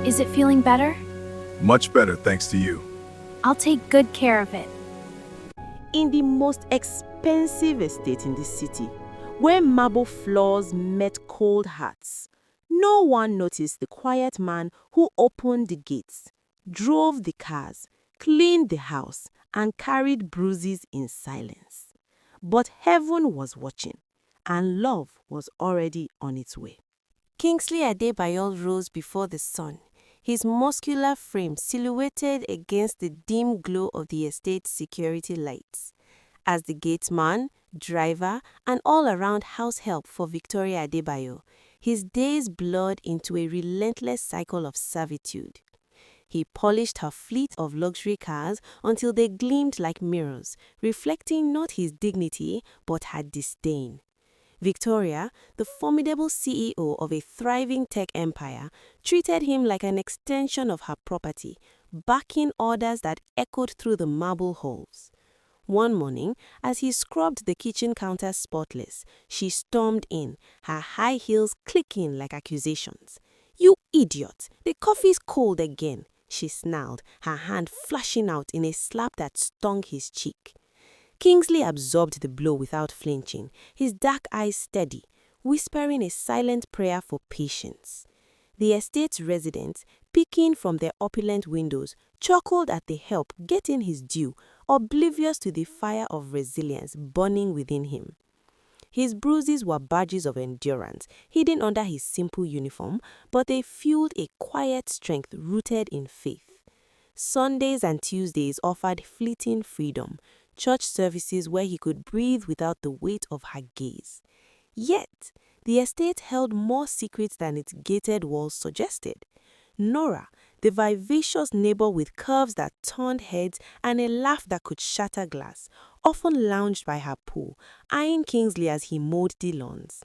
Is it feeling better? Much better thanks to you. I'll take good care of it. In the most expensive estate in the city, where marble floors met cold hearts, no one noticed the quiet man who opened the gates, drove the cars, cleaned the house, and carried bruises in silence. But heaven was watching, and love was already on its way. Kingsley Adebayo rose before the sun, his muscular frame silhouetted against the dim glow of the estate's security lights. As the gateman, driver, and all-around house help for Victoria Adebayo, his days blurred into a relentless cycle of servitude. He polished her fleet of luxury cars until they gleamed like mirrors, reflecting not his dignity but her disdain. Victoria, the formidable CEO of a thriving tech empire, treated him like an extension of her property, backing orders that echoed through the marble halls. One morning, as he scrubbed the kitchen counter spotless, she stormed in, her high heels clicking like accusations. "You idiot! The coffee's cold again," she snarled, her hand flashing out in a slap that stung his cheek. Kingsley absorbed the blow without flinching, his dark eyes steady, whispering a silent prayer for patience. The estate's residents, peeking from their opulent windows, chuckled at the help getting his due, oblivious to the fire of resilience burning within him. His bruises were badges of endurance, hidden under his simple uniform, but they fueled a quiet strength rooted in faith. Sundays and Tuesdays offered fleeting freedom, church services where he could breathe without the weight of her gaze. Yet, the estate held more secrets than its gated walls suggested. Nora, the vivacious neighbor with curves that turned heads and a laugh that could shatter glass, often lounged by her pool, eyeing Kingsley as he mowed the lawns.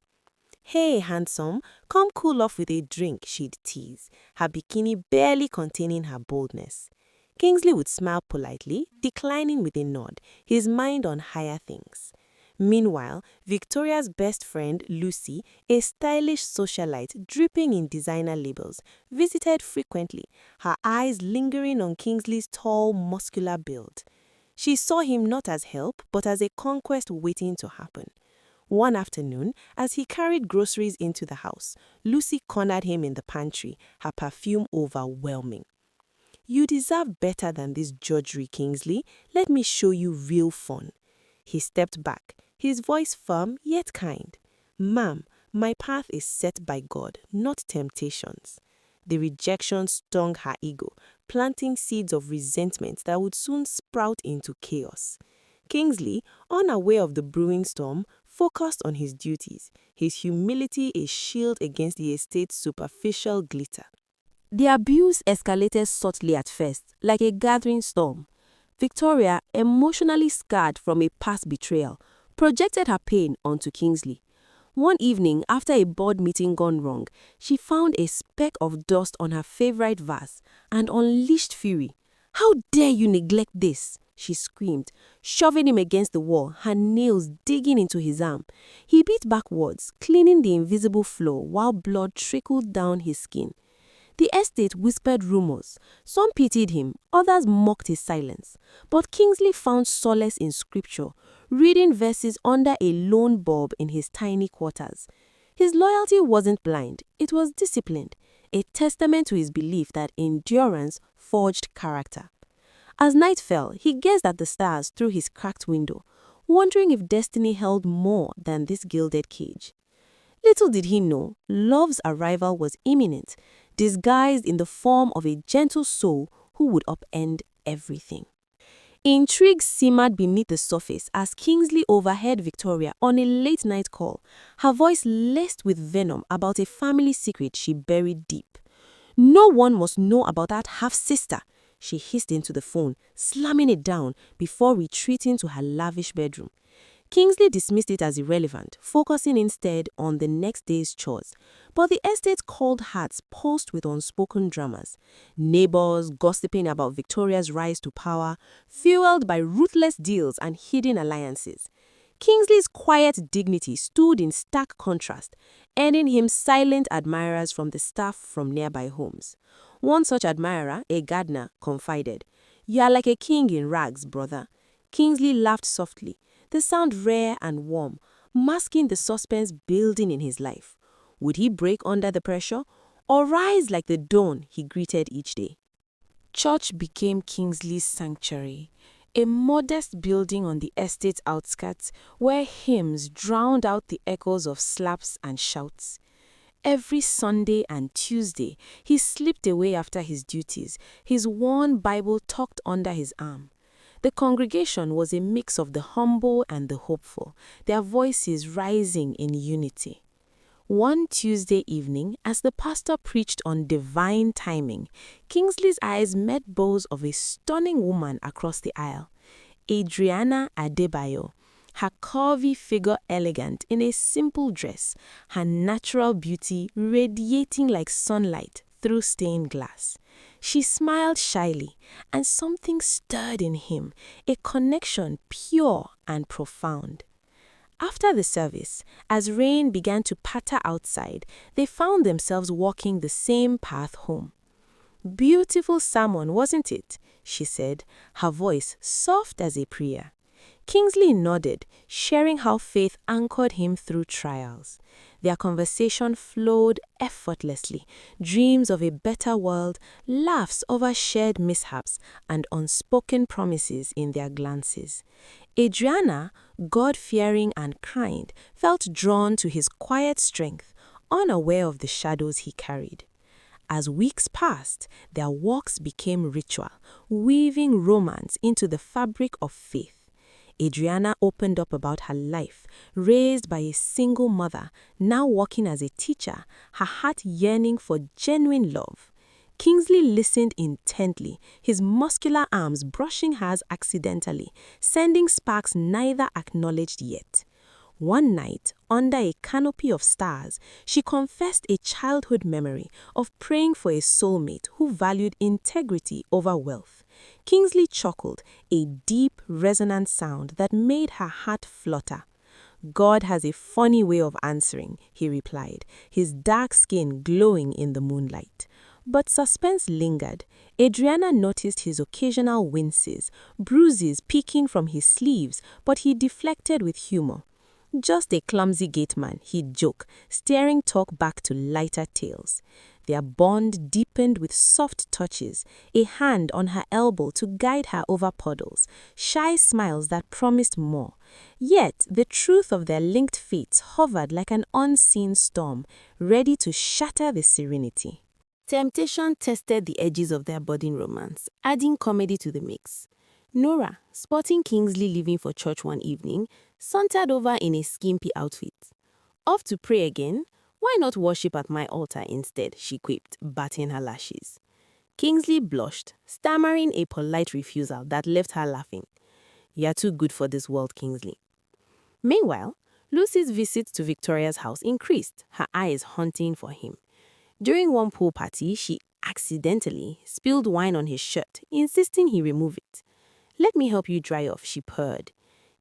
"Hey, handsome, come cool off with a drink," she'd tease, her bikini barely containing her boldness. Kingsley would smile politely, declining with a nod, his mind on higher things. Meanwhile, Victoria's best friend, Lucy, a stylish socialite dripping in designer labels, visited frequently, her eyes lingering on Kingsley's tall, muscular build. She saw him not as help, but as a conquest waiting to happen. One afternoon, as he carried groceries into the house, Lucy cornered him in the pantry, her perfume overwhelming. "You deserve better than this drudgery, Kingsley. Let me show you real fun." He stepped back, his voice firm yet kind. "Ma'am, my path is set by God, not temptations." The rejection stung her ego, planting seeds of resentment that would soon sprout into chaos. Kingsley, unaware of the brewing storm, focused on his duties, his humility a shield against the estate's superficial glitter. The abuse escalated subtly at first, like a gathering storm. Victoria, emotionally scarred from a past betrayal, projected her pain onto Kingsley. One evening, after a board meeting gone wrong, she found a speck of dust on her favorite vase and unleashed fury. "How dare you neglect this?" she screamed, shoving him against the wall, her nails digging into his arm. He beat backwards, cleaning the invisible floor while blood trickled down his skin. The estate whispered rumors. Some pitied him, others mocked his silence. But Kingsley found solace in scripture, reading verses under a lone bulb in his tiny quarters. His loyalty wasn't blind, it was disciplined, a testament to his belief that endurance forged character. As night fell, he gazed at the stars through his cracked window, wondering if destiny held more than this gilded cage. Little did he know, love's arrival was imminent, disguised in the form of a gentle soul who would upend everything. Intrigue simmered beneath the surface as Kingsley overheard Victoria on a late-night call, her voice laced with venom about a family secret she buried deep. "No one must know about that half-sister," she hissed into the phone, slamming it down before retreating to her lavish bedroom. Kingsley dismissed it as irrelevant, focusing instead on the next day's chores. But the estate's cold hearts pulsed with unspoken dramas. Neighbors gossiping about Victoria's rise to power, fueled by ruthless deals and hidden alliances. Kingsley's quiet dignity stood in stark contrast, earning him silent admirers from the staff from nearby homes. One such admirer, a gardener, confided, "You are like a king in rags, brother." Kingsley laughed softly, the sound rare and warm, masking the suspense building in his life. Would he break under the pressure or rise like the dawn he greeted each day? Church became Kingsley's sanctuary, a modest building on the estate's outskirts where hymns drowned out the echoes of slaps and shouts. Every Sunday and Tuesday, he slipped away after his duties, his worn Bible tucked under his arm. The congregation was a mix of the humble and the hopeful, their voices rising in unity. One Tuesday evening, as the pastor preached on divine timing, Kingsley's eyes met those of a stunning woman across the aisle, Adrianna Adebayo, her curvy figure elegant in a simple dress, her natural beauty radiating like sunlight through stained glass. She smiled shyly, and something stirred in him, a connection pure and profound. After the service, as rain began to patter outside, they found themselves walking the same path home. "Beautiful sermon, wasn't it?" she said, her voice soft as a prayer. Kingsley nodded, sharing how faith anchored him through trials. Their conversation flowed effortlessly, dreams of a better world, laughs over shared mishaps, and unspoken promises in their glances. Adrianna, God-fearing and kind, felt drawn to his quiet strength, unaware of the shadows he carried. As weeks passed, their walks became ritual, weaving romance into the fabric of faith. Adrianna opened up about her life, raised by a single mother, now working as a teacher, her heart yearning for genuine love. Kingsley listened intently, his muscular arms brushing hers accidentally, sending sparks neither acknowledged yet. One night, under a canopy of stars, she confessed a childhood memory of praying for a soulmate who valued integrity over wealth. Kingsley chuckled, a deep, resonant sound that made her heart flutter. "God has a funny way of answering," he replied, his dark skin glowing in the moonlight. But suspense lingered. Adrianna noticed his occasional winces, bruises peeking from his sleeves, but he deflected with humor. "Just a clumsy gateman," he'd joke, steering talk back to lighter tales. Their bond deepened with soft touches, a hand on her elbow to guide her over puddles, shy smiles that promised more. Yet the truth of their linked fates hovered like an unseen storm, ready to shatter the serenity. Temptation tested the edges of their budding romance, adding comedy to the mix. Nora, spotting Kingsley leaving for church one evening, sauntered over in a skimpy outfit. "Off to pray again? Why not worship at my altar instead?" she quipped, batting her lashes. Kingsley blushed, stammering a polite refusal that left her laughing. "You're too good for this world, Kingsley." Meanwhile, Lucy's visits to Victoria's house increased, her eyes hunting for him. During one pool party, she accidentally spilled wine on his shirt, insisting he remove it. "Let me help you dry off," she purred.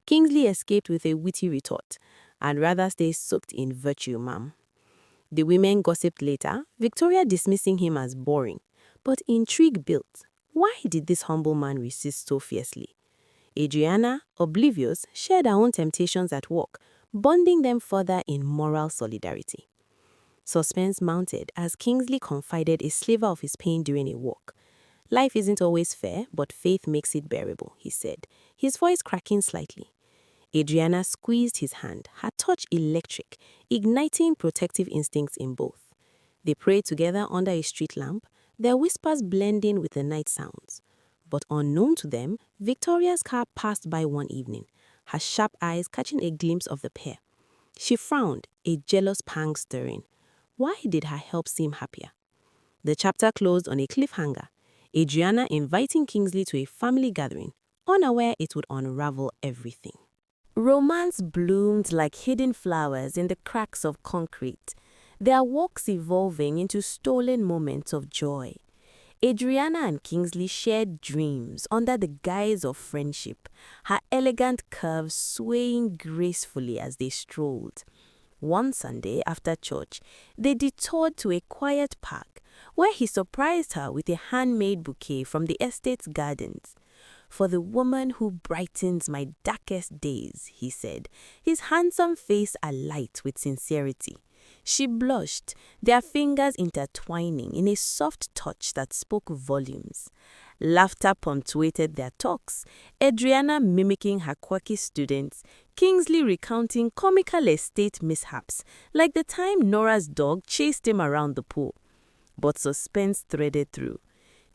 Kingsley escaped with a witty retort, "I'd rather stay soaked in virtue, ma'am." The women gossiped later, Victoria dismissing him as boring. But intrigue built. Why did this humble man resist so fiercely? Adrianna, oblivious, shared her own temptations at work, bonding them further in moral solidarity. Suspense mounted as Kingsley confided a sliver of his pain during a walk. "Life isn't always fair, but faith makes it bearable," he said, his voice cracking slightly. Adrianna squeezed his hand, her touch electric, igniting protective instincts in both. They prayed together under a street lamp, their whispers blending with the night sounds. But unknown to them, Victoria's car passed by one evening, her sharp eyes catching a glimpse of the pair. She frowned, a jealous pang stirring. Why did her help seem happier? The chapter closed on a cliffhanger, Adrianna inviting Kingsley to a family gathering, unaware it would unravel everything. Romance bloomed like hidden flowers in the cracks of concrete, their walks evolving into stolen moments of joy. Adrianna and Kingsley shared dreams under the guise of friendship, her elegant curves swaying gracefully as they strolled. One Sunday after church, they detoured to a quiet park where he surprised her with a handmade bouquet from the estate's gardens. "For the woman who brightens my darkest days," he said, his handsome face alight with sincerity. She blushed, their fingers intertwining in a soft touch that spoke volumes. Laughter punctuated their talks, Adrianna mimicking her quirky students, Kingsley recounting comical estate mishaps, like the time Nora's dog chased him around the pool. But suspense threaded through.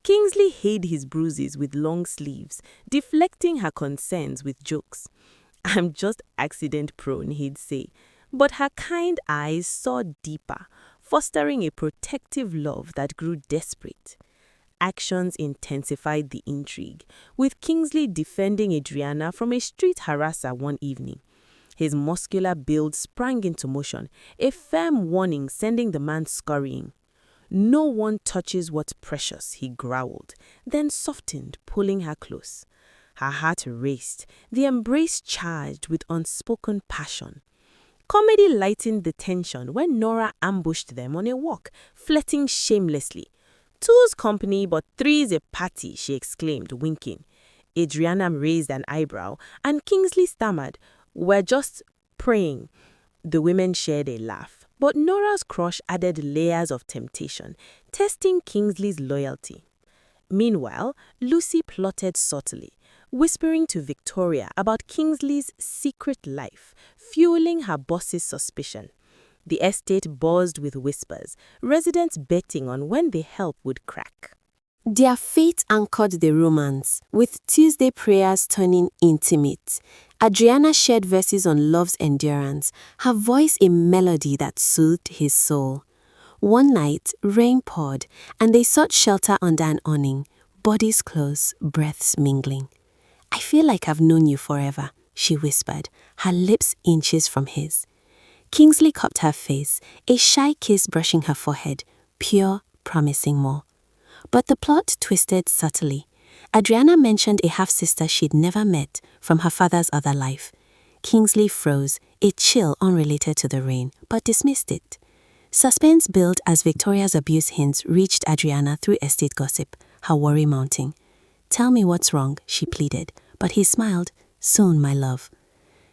Kingsley hid his bruises with long sleeves, deflecting her concerns with jokes. "I'm just accident-prone," he'd say, but her kind eyes saw deeper, fostering a protective love that grew desperate. Actions intensified the intrigue, with Kingsley defending Adrianna from a street harasser one evening. His muscular build sprang into motion, a firm warning sending the man scurrying. "No one touches what's precious," he growled, then softened, pulling her close. Her heart raced, the embrace charged with unspoken passion. Comedy lightened the tension when Nora ambushed them on a walk, flirting shamelessly. "Two's company, but three's a party," she exclaimed, winking. Adrianna raised an eyebrow, and Kingsley stammered, "We're just praying." The women shared a laugh, but Nora's crush added layers of temptation, testing Kingsley's loyalty. Meanwhile, Lucy plotted subtly, whispering to Victoria about Kingsley's secret life, fueling her boss's suspicion. The estate buzzed with whispers, residents betting on when the help would crack. Their fate anchored the romance, with Tuesday prayers turning intimate. Adrianna shared verses on love's endurance, her voice a melody that soothed his soul. One night, rain poured, and they sought shelter under an awning, bodies close, breaths mingling. "I feel like I've known you forever," she whispered, her lips inches from his. Kingsley cupped her face, a shy kiss brushing her forehead, pure, promising more. But the plot twisted subtly. Adrianna mentioned a half-sister she'd never met from her father's other life. Kingsley froze, a chill unrelated to the rain, but dismissed it. Suspense built as Victoria's abuse hints reached Adrianna through estate gossip, her worry mounting. "Tell me what's wrong," she pleaded, but he smiled. "Soon, my love."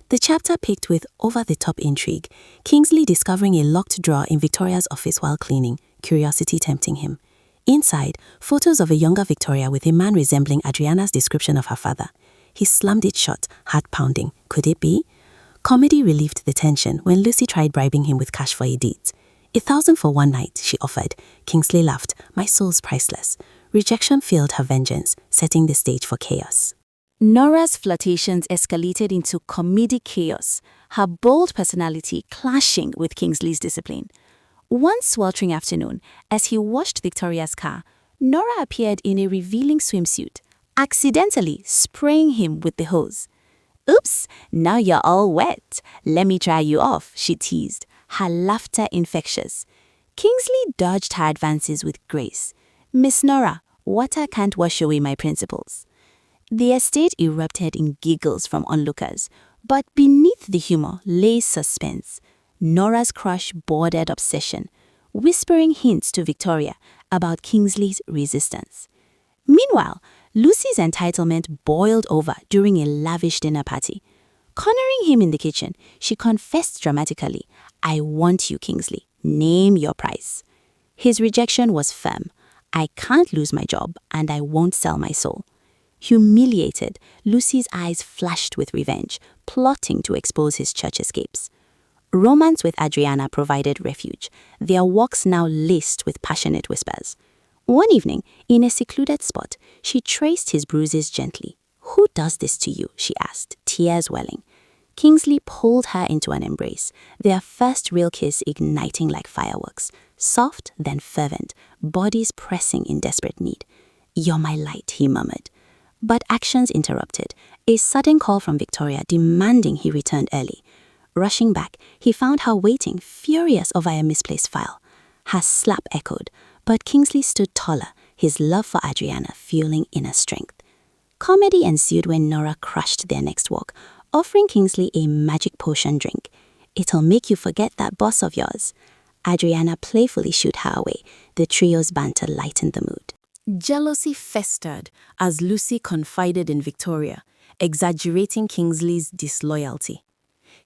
The chapter picked with over-the-top intrigue, Kingsley discovering a locked drawer in Victoria's office while cleaning, curiosity tempting him. Inside, photos of a younger Victoria with a man resembling Adrianna's description of her father. He slammed it shut, heart pounding. Could it be? Comedy relieved the tension when Lucy tried bribing him with cash for a date. "1,000 for one night," she offered. Kingsley laughed. "My soul's priceless." Rejection fueled her vengeance, setting the stage for chaos. Nora's flirtations escalated into comedic chaos, her bold personality clashing with Kingsley's discipline. One sweltering afternoon, as he washed Victoria's car, Nora appeared in a revealing swimsuit, accidentally spraying him with the hose. "Oops, now you're all wet. Let me dry you off," she teased, her laughter infectious. Kingsley dodged her advances with grace. "Miss Nora, water can't wash away my principles." The estate erupted in giggles from onlookers, but beneath the humor lay suspense. Nora's crush bordered obsession, whispering hints to Victoria about Kingsley's resistance. Meanwhile, Lucy's entitlement boiled over during a lavish dinner party. Cornering him in the kitchen, she confessed dramatically, "I want you, Kingsley. Name your price." His rejection was firm. "I can't lose my job, and I won't sell my soul." Humiliated, Lucy's eyes flashed with revenge, plotting to expose his church escapes. Romance with Adrianna provided refuge, their walks now laced with passionate whispers. One evening, in a secluded spot, she traced his bruises gently. "Who does this to you?" she asked, tears welling. Kingsley pulled her into an embrace, their first real kiss igniting like fireworks, soft then fervent, bodies pressing in desperate need. "You're my light," he murmured. But actions interrupted, a sudden call from Victoria demanding he returned early. Rushing back, he found her waiting, furious over a misplaced file. Her slap echoed, but Kingsley stood taller, his love for Adrianna fueling inner strength. Comedy ensued when Nora crushed their next walk, offering Kingsley a magic potion drink. "It'll make you forget that boss of yours." Adrianna playfully shooed her away. The trio's banter lightened the mood. Jealousy festered as Lucy confided in Victoria, exaggerating Kingsley's disloyalty.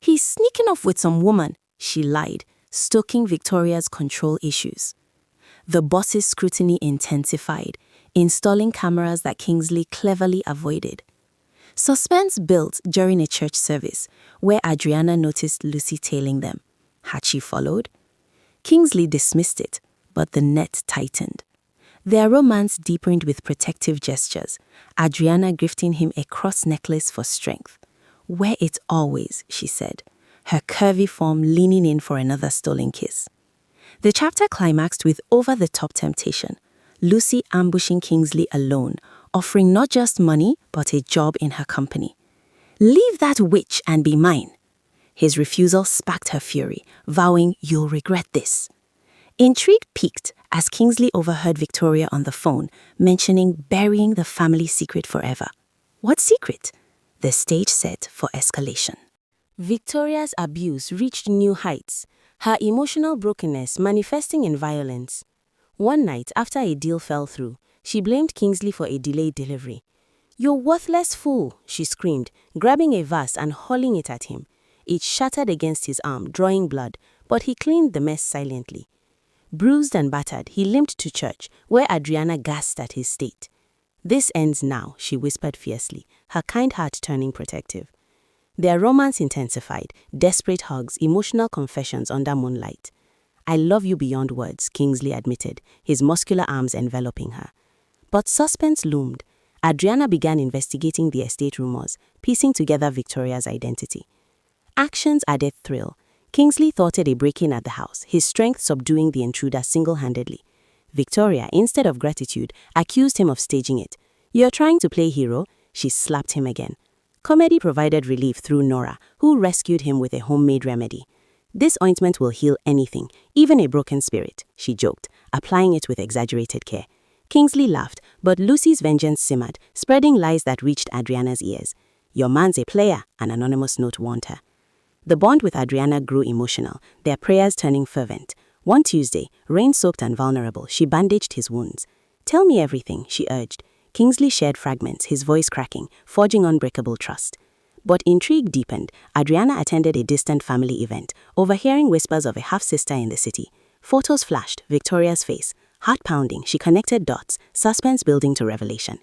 "He's sneaking off with some woman," she lied, stoking Victoria's control issues. The boss's scrutiny intensified, installing cameras that Kingsley cleverly avoided. Suspense built during a church service, where Adrianna noticed Lucy tailing them. Had she followed? Kingsley dismissed it, but the net tightened. Their romance deepened with protective gestures, Adrianna gifting him a cross necklace for strength. "Wear it always," she said, her curvy form leaning in for another stolen kiss. The chapter climaxed with over-the-top temptation, Lucy ambushing Kingsley alone, offering not just money, but a job in her company. "Leave that witch and be mine." His refusal sparked her fury, vowing, "You'll regret this." Intrigue peaked as Kingsley overheard Victoria on the phone mentioning burying the family secret forever. What secret? The stage set for escalation. Victoria's abuse reached new heights, her emotional brokenness manifesting in violence. One night, after a deal fell through, she blamed Kingsley for a delayed delivery. "You worthless fool," she screamed, grabbing a vase and hurling it at him. It shattered against his arm, drawing blood, but he cleaned the mess silently. Bruised and battered, he limped to church, where Adrianna gasped at his state. "This ends now," she whispered fiercely, her kind heart turning protective. Their romance intensified, desperate hugs, emotional confessions under moonlight. "I love you beyond words," Kingsley admitted, his muscular arms enveloping her. But suspense loomed. Adrianna began investigating the estate rumors, piecing together Victoria's identity. Actions added thrill. Kingsley thwarted a break-in at the house, his strength subduing the intruder single-handedly. Victoria, instead of gratitude, accused him of staging it. "You're trying to play hero?" She slapped him again. Comedy provided relief through Nora, who rescued him with a homemade remedy. "This ointment will heal anything, even a broken spirit," she joked, applying it with exaggerated care. Kingsley laughed, but Lucy's vengeance simmered, spreading lies that reached Adrianna's ears. "Your man's a player," an anonymous note warned her. The bond with Adrianna grew emotional, their prayers turning fervent. One Tuesday, rain-soaked and vulnerable, she bandaged his wounds. "Tell me everything," she urged. Kingsley shared fragments, his voice cracking, forging unbreakable trust. But intrigue deepened. Adrianna attended a distant family event, overhearing whispers of a half-sister in the city. Photos flashed, Victoria's face. Heart pounding, she connected dots, suspense building to revelation.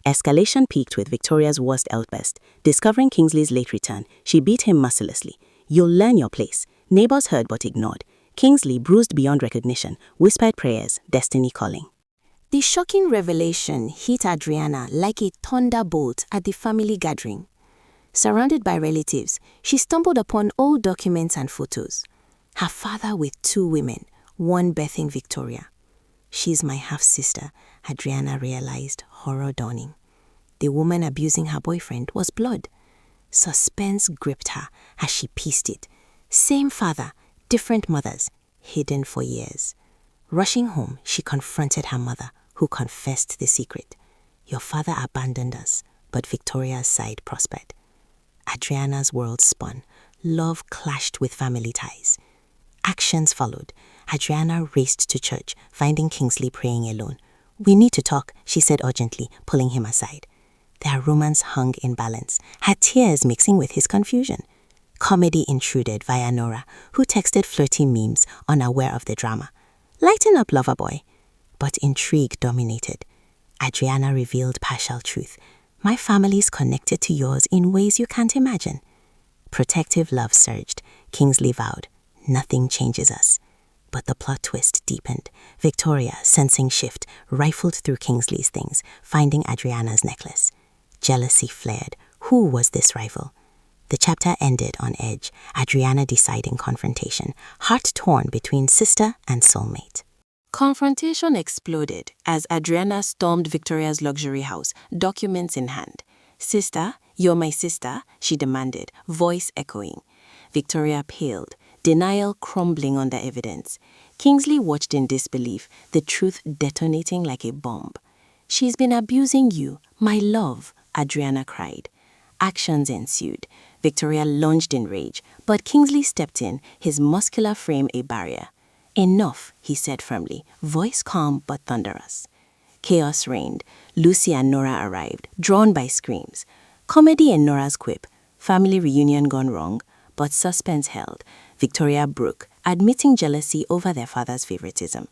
Escalation peaked with Victoria's worst outburst. Discovering Kingsley's late return, she beat him mercilessly. "You'll learn your place." Neighbors heard but ignored. Kingsley, bruised beyond recognition, whispered prayers, destiny calling. The shocking revelation hit Adrianna like a thunderbolt at the family gathering. Surrounded by relatives, she stumbled upon old documents and photos. Her father with 2 women, one birthing Victoria. "She's my half-sister," Adrianna realized, horror dawning. The woman abusing her boyfriend was blood. Suspense gripped her as she pieced it. Same father, different mothers, hidden for years. Rushing home, she confronted her mother, who confessed the secret. "Your father abandoned us," but Victoria's side prospered. Adrianna's world spun. Love clashed with family ties. Actions followed. Adrianna raced to church, finding Kingsley praying alone. "We need to talk," she said urgently, pulling him aside. Their romance hung in balance, her tears mixing with his confusion. Comedy intruded via Nora, who texted flirty memes, unaware of the drama. "Lighten up, lover boy." But intrigue dominated. Adrianna revealed partial truth. "My family's connected to yours in ways you can't imagine." Protective love surged. Kingsley vowed, "Nothing changes us." But the plot twist deepened. Victoria, sensing shift, rifled through Kingsley's things, finding Adrianna's necklace. Jealousy flared. Who was this rival? The chapter ended on edge, Adrianna deciding confrontation, heart torn between sister and soulmate. Confrontation exploded as Adrianna stormed Victoria's luxury house, documents in hand. "Sister, you're my sister," she demanded, voice echoing. Victoria paled, denial crumbling under evidence. Kingsley watched in disbelief, the truth detonating like a bomb. "She's been abusing you, my love," Adrianna cried. Actions ensued. Victoria lunged in rage, but Kingsley stepped in, his muscular frame a barrier. "Enough," he said firmly, voice calm but thunderous. Chaos reigned. Lucy and Nora arrived, drawn by screams. Comedy in Nora's quip, family reunion gone wrong, but suspense held. Victoria broke, admitting jealousy over their father's favoritism.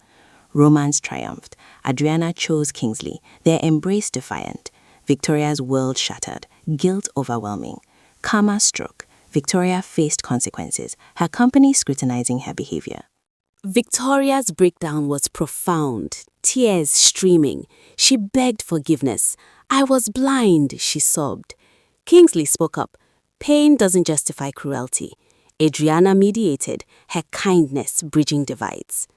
Romance triumphed. Adrianna chose Kingsley, their embrace defiant. Victoria's world shattered, guilt overwhelming. Karma struck. Victoria faced consequences, her company scrutinizing her behavior. Victoria's breakdown was profound, tears streaming. She begged forgiveness. "I was blind," she sobbed. Kingsley spoke up. "Pain doesn't justify cruelty." Adrianna mediated, her kindness bridging divides.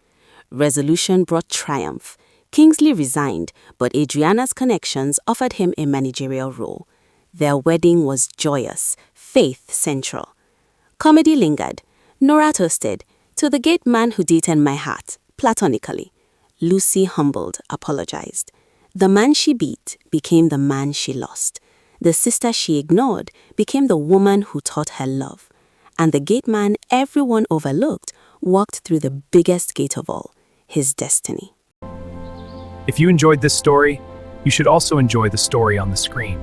Resolution brought triumph. Kingsley resigned, but Adrianna's connections offered him a managerial role. Their wedding was joyous, faith central. Comedy lingered. Nora toasted, "To the Gateman who dated my heart," platonically. Lucy, humbled, apologized. The man she beat became the man she lost. The sister she ignored became the woman who taught her love. And the Gateman everyone overlooked walked through the biggest gate of all, his destiny. If you enjoyed this story, you should also enjoy the story on the screen.